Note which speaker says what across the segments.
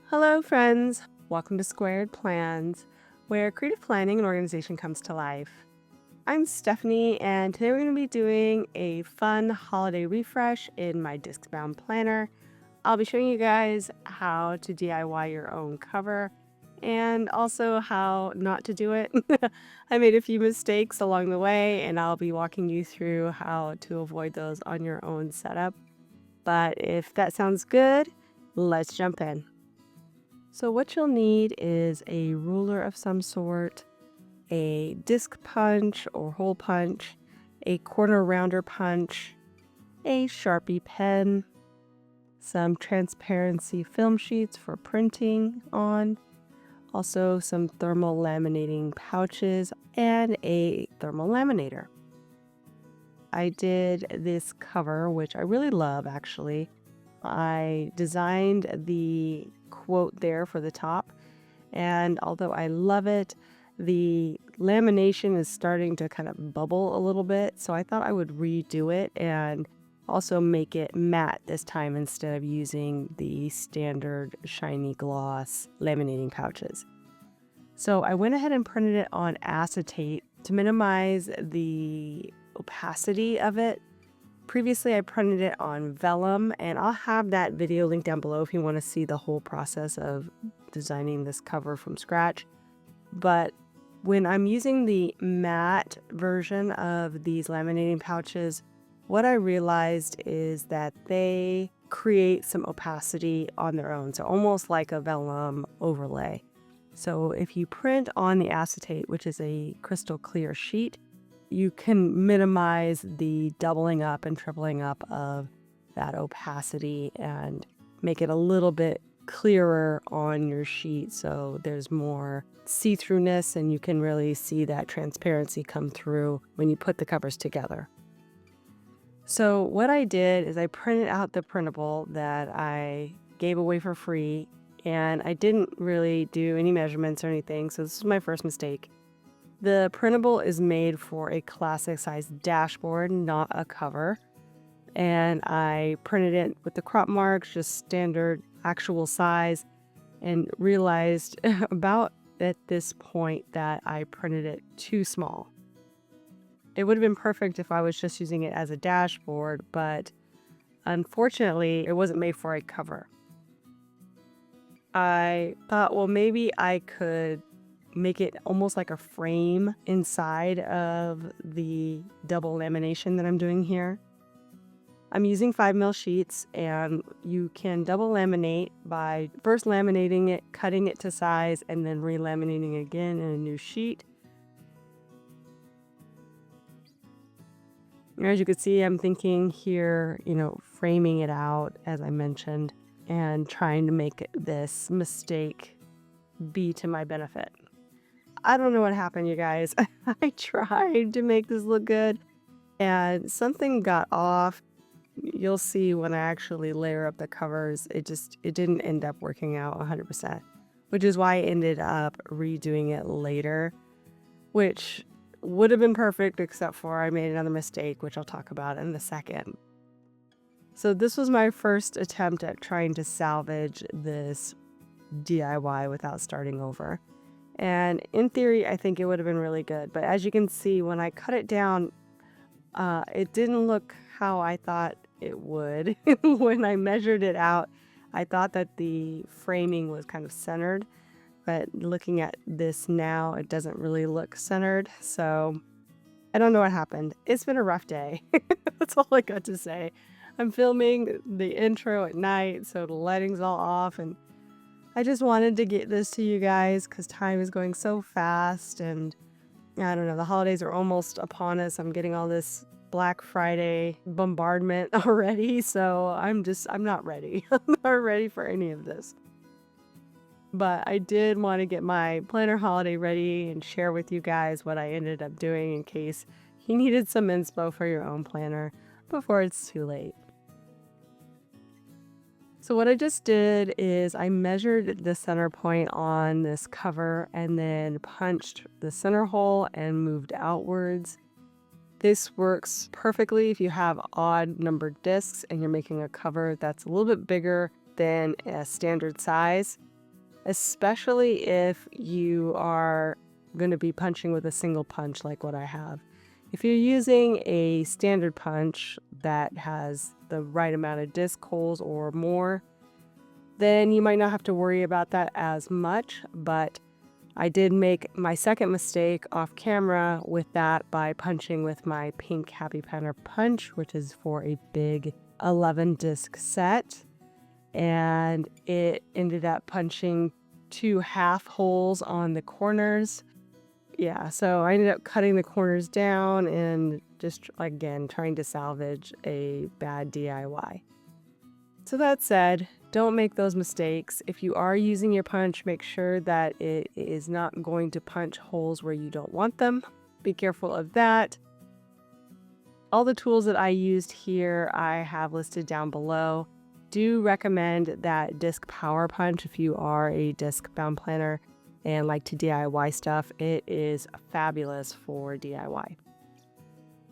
Speaker 1: Hello, friends. Welcome to Squared Plans, where creative planning and organization comes to life. I'm Stephanie, and today we're going to be doing a fun holiday refresh in my Discbound planner. I'll be showing you guys how to DIY your own cover and also how not to do it. I made a few mistakes along the way, and I'll be walking you through how to avoid those on your own setup. But if that sounds good, let's jump in. So what you'll need is a ruler of some sort, a disc punch or hole punch, a corner rounder punch, a Sharpie pen, some transparency film sheets for printing on, also some thermal laminating pouches, and a thermal laminator. I did this cover, which I really love actually. I designed the quote there for the top, and although I love it, the lamination is starting to kind of bubble a little bit, so I thought I would redo it and also make it matte this time instead of using the standard shiny gloss laminating pouches. So I went ahead and printed it on acetate to minimize the opacity of it. Previously, I printed it on vellum, and I'll have that video linked down below if you want to see the whole process of designing this cover from scratch. But when I'm using the matte version of these laminating pouches, what I realized is that they create some opacity on their own, so almost like a vellum overlay. So if you print on the acetate, which is a crystal clear sheet, you can minimize the doubling up and tripling up of that opacity and make it a little bit clearer on your sheet so there's more see-throughness and you can really see that transparency come through when you put the covers together. So what I did is I printed out the printable that I gave away for free, and I didn't really do any measurements or anything, so this is my first mistake. The printable is made for a classic size dashboard, not a cover. And I printed it with the crop marks, just standard actual size, and realized about at this point that I printed it too small. It would have been perfect if I was just using it as a dashboard, but unfortunately, it wasn't made for a cover. I thought, well, maybe I could make it almost like a frame inside of the double lamination that I'm doing here. I'm using 5mm sheets, and you can double laminate by first laminating it, cutting it to size, and then relaminating again in a new sheet. As you can see, I'm thinking here, framing it out, as I mentioned, and trying to make this mistake be to my benefit. I don't know what happened, you guys. I tried to make this look good and something got off. You'll see when I actually layer up the covers, it didn't end up working out 100%, which is why I ended up redoing it later, which would have been perfect except for I made another mistake, which I'll talk about in a second. So this was my first attempt at trying to salvage this DIY without starting over. And in theory, I think it would have been really good. But as you can see, when I cut it down, it didn't look how I thought it would. When I measured it out, I thought that the framing was kind of centered. But looking at this now, it doesn't really look centered. So I don't know what happened. It's been a rough day. That's all I got to say. I'm filming the intro at night, so the lighting's all off, and I just wanted to get this to you guys because time is going so fast, and I don't know, the holidays are almost upon us. I'm getting all this Black Friday bombardment already, so I'm not ready. I'm not ready for any of this. But I did want to get my planner holiday ready and share with you guys what I ended up doing in case you needed some inspo for your own planner before it's too late. So what I just did is I measured the center point on this cover and then punched the center hole and moved outwards. This works perfectly if you have odd numbered discs and you're making a cover that's a little bit bigger than a standard size. especially if you are going to be punching with a single punch like what I have. If you're using a standard punch that has the right amount of disc holes or more, then you might not have to worry about that as much, but I did make my second mistake off camera with that by punching with my pink Happy Planner punch, which is for a big 11 disc set. And it ended up punching 2 half holes on the corners. Yeah, so I ended up cutting the corners down and just, again, trying to salvage a bad DIY. So that said, don't make those mistakes. If you are using your punch, make sure that it is not going to punch holes where you don't want them. Be careful of that. All the tools that I used here, I have listed down below. Do recommend that disc power punch if you are a Discbound planner and like to DIY stuff. It is fabulous for DIY.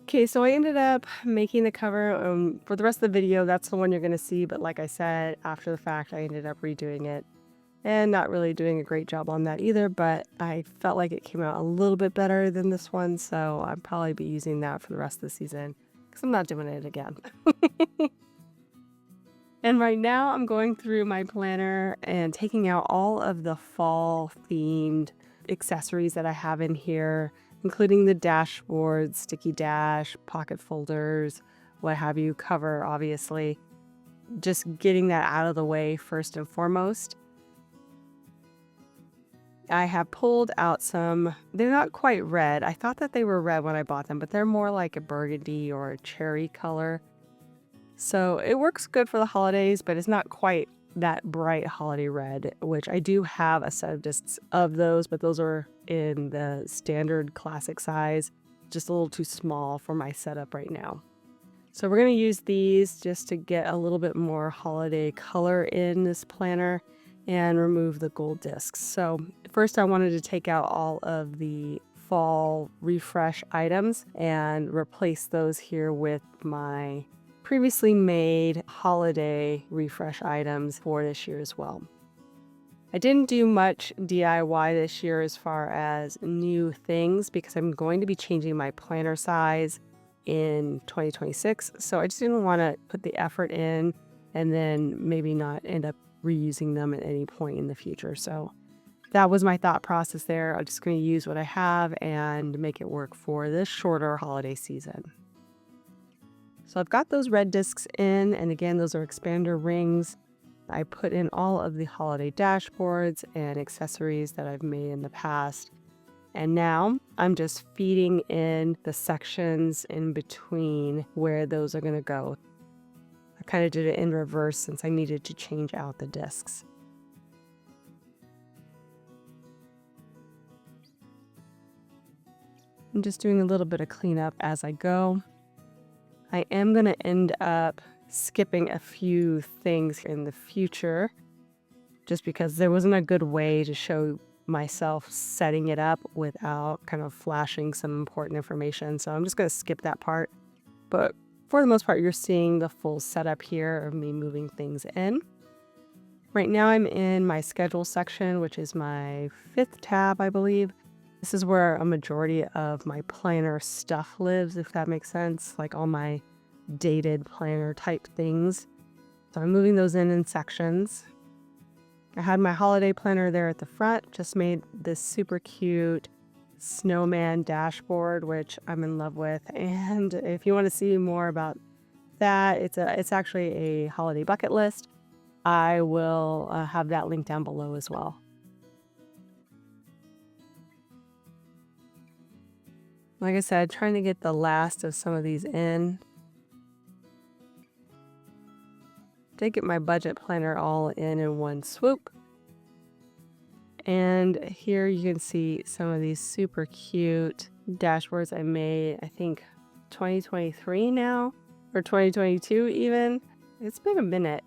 Speaker 1: Okay, so I ended up making the cover. For the rest of the video, that's the one you're going to see. But like I said, after the fact, I ended up redoing it and not really doing a great job on that either. But I felt like it came out a little bit better than this one. So I'll probably be using that for the rest of the season because I'm not doing it again. And right now I'm going through my planner and taking out all of the fall themed accessories that I have in here, including the dashboard, sticky dash, pocket folders, what have you, cover, obviously. Just getting that out of the way first and foremost. I have pulled out some, they're not quite red. I thought that they were red when I bought them, but they're more like a burgundy or a cherry color. So it works good for the holidays, but it's not quite that bright holiday red, which I do have a set of discs of those, but those are in the standard classic size, just a little too small for my setup right now. So we're going to use these just to get a little bit more holiday color in this planner and remove the gold discs. So first I wanted to take out all of the fall refresh items and replace those here with my previously made holiday refresh items for this year as well. I didn't do much DIY this year as far as new things because I'm going to be changing my planner size in 2026. So I just didn't want to put the effort in and then maybe not end up reusing them at any point in the future. So that was my thought process there. I'm just going to use what I have and make it work for this shorter holiday season. So I've got those red discs in, and again, those are expander rings. I put in all of the holiday dashboards and accessories that I've made in the past. And now I'm just feeding in the sections in between where those are going to go. I kind of did it in reverse since I needed to change out the discs. I'm just doing a little bit of cleanup as I go. I am going to end up skipping a few things in the future just because there wasn't a good way to show myself setting it up without kind of flashing some important information. So I'm just going to skip that part. But for the most part, you're seeing the full setup here of me moving things in. Right now I'm in my schedule section, which is my 5th tab, I believe. This is where a majority of my planner stuff lives, if that makes sense, like all my dated planner type things. So I'm moving those in sections. I had my holiday planner there at the front, just made this super cute snowman dashboard, which I'm in love with. And if you want to see more about that, it's actually a holiday bucket list. I will have that link down below as well. Like I said, trying to get the last of some of these in. Did get my budget planner all in one swoop. And here you can see some of these super cute dashboards I made, I think 2023 now, or 2022 even. It's been a minute.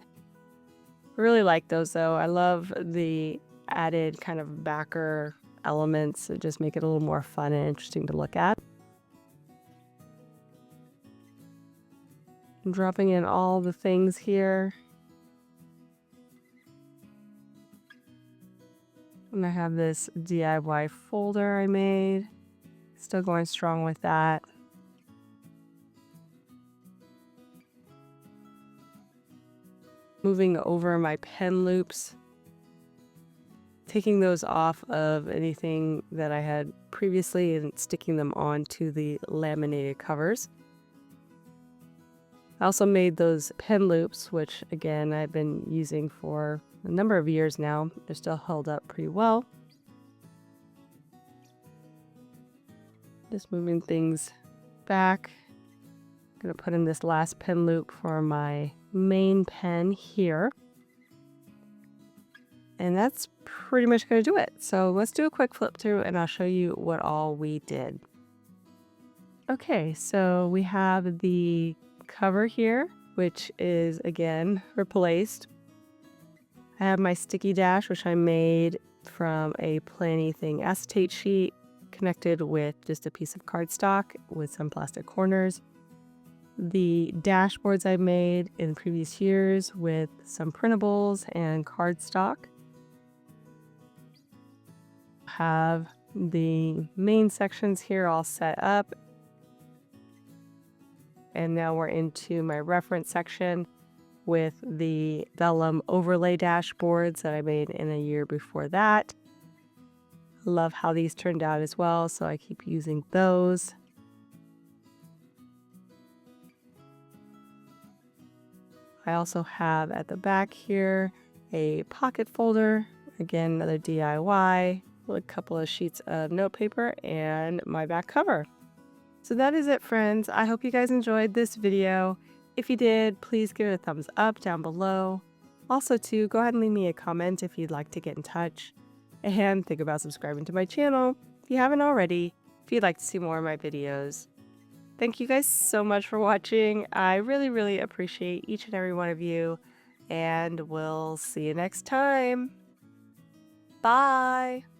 Speaker 1: I really like those though. I love the added kind of backer elements that just make it a little more fun and interesting to look at. I'm dropping in all the things here. And I have this DIY folder I made. Still going strong with that. Moving over my pen loops. Taking those off of anything that I had previously and sticking them onto the laminated covers. I also made those pen loops, which again I've been using for a number of years now. They're still held up pretty well. Just moving things back. I'm going to put in this last pen loop for my main pen here. And that's pretty much going to do it. So let's do a quick flip through and I'll show you what all we did. Okay, so we have the cover here, which is again replaced. I have my sticky dash, which I made from a Planny Thing acetate sheet connected with just a piece of cardstock with some plastic corners. The dashboards I made in previous years with some printables and cardstock. Have the main sections here all set up. And now we're into my reference section with the vellum overlay dashboards that I made in a year before that. Love how these turned out as well, so I keep using those. I also have at the back here a pocket folder, again another DIY, with a couple of sheets of note paper and my back cover. So that is it, friends. I hope you guys enjoyed this video. If you did, please give it a thumbs up down below. Also too, go ahead and leave me a comment if you'd like to get in touch. And think about subscribing to my channel if you haven't already, if you'd like to see more of my videos. Thank you guys so much for watching. I really appreciate each and every one of you. And we'll see you next time. Bye!